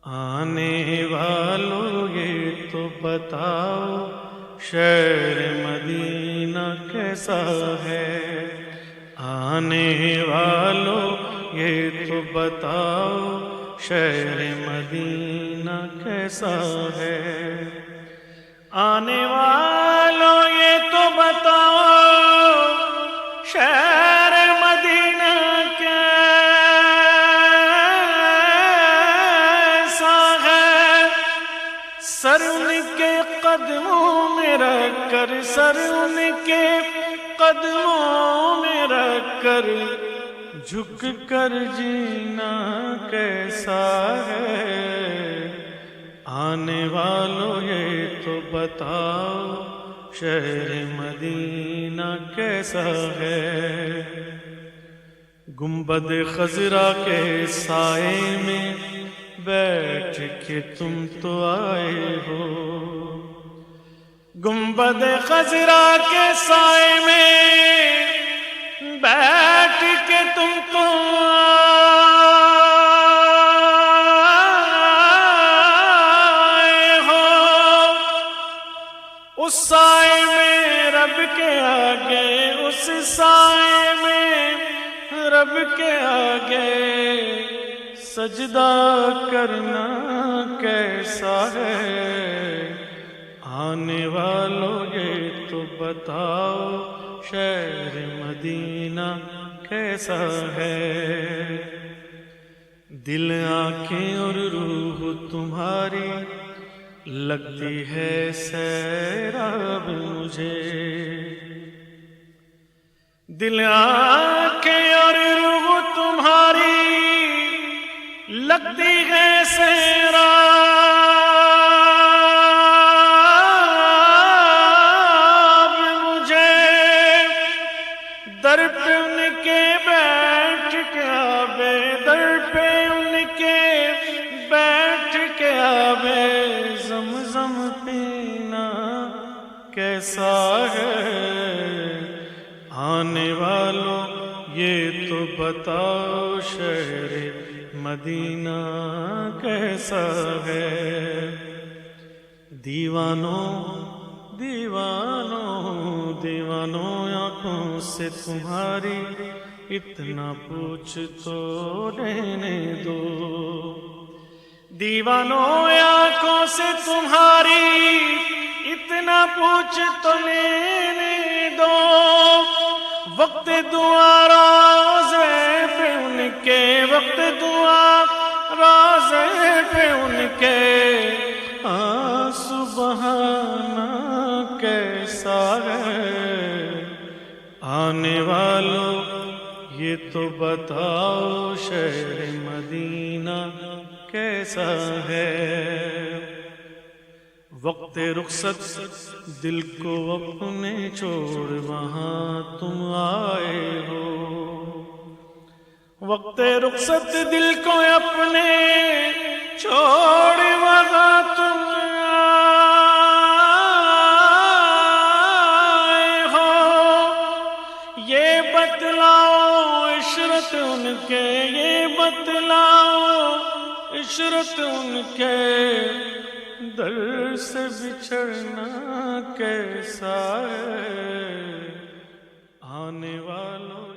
آنے والوں یہ تو بتاؤ شہر مدینہ کیسا ہے؟ آنے والوں یہ تو بتاؤ شہر مدینہ کیسا ہے؟ آنے والوں یہ تو بتاؤ شہر مدینہ کیسا ہے؟ سر ان کے قدموں میں رکھ کر، سر ان کے قدموں میں رکھ کر جھک کر جینا کیسا ہے؟ آنے والوں یہ تو بتاؤ شہر مدینہ کیسا ہے؟ گنبد خضرا کے سائے میں بیٹھ کے تم تو آئے ہو، گنبد خضرا کے سائے میں بیٹھ کے تم تو آئے ہو، اس سائے میں رب کے آگے، اس سائے میں رب کے آگے سجدہ کرنا کیسا ہے؟ آنے والوں یہ تو بتاؤ شہر مدینہ کیسا ہے؟ دل، آنکھیں اور روح تمہاری لگتی ہے سیراب مجھے، دل، آنکھیں اور روح تمہاری لگتی ہے سیراب مجھے، در پہ ان کے بیٹھ کے آبے، در پہ ان کے بیٹھ کے آبے زمزم پینا کیسا ہے؟ آنے والوں یہ تو بتاؤ شہر مدینہ کیسا ہے؟ دیوانوں دیوانوں دیوانوں آنکھوں سے تمہاری اتنا پوچھ تو لینے دو، دیوانوں آنکھوں سے تمہاری اتنا پوچھ تو لینے دو، وقت دعا روزے پہ ان کے، وقت دعا روزے پہ ان کے آنسو بہانا کیسا ہے؟ آنے والوں یہ تو بتاؤ شہر مدینہ کیسا ہے؟ وقت رخصت دل کو اپنے چھوڑ وہاں تم آئے ہو، وقت رخصت دل کو اپنے چھوڑ وہاں تم آئے ہو، یہ بتلاؤ عشرت ان کے، یہ بتلاؤ عشرت ان کے در سے بچھڑنا کیسا ہے؟ آنے والوں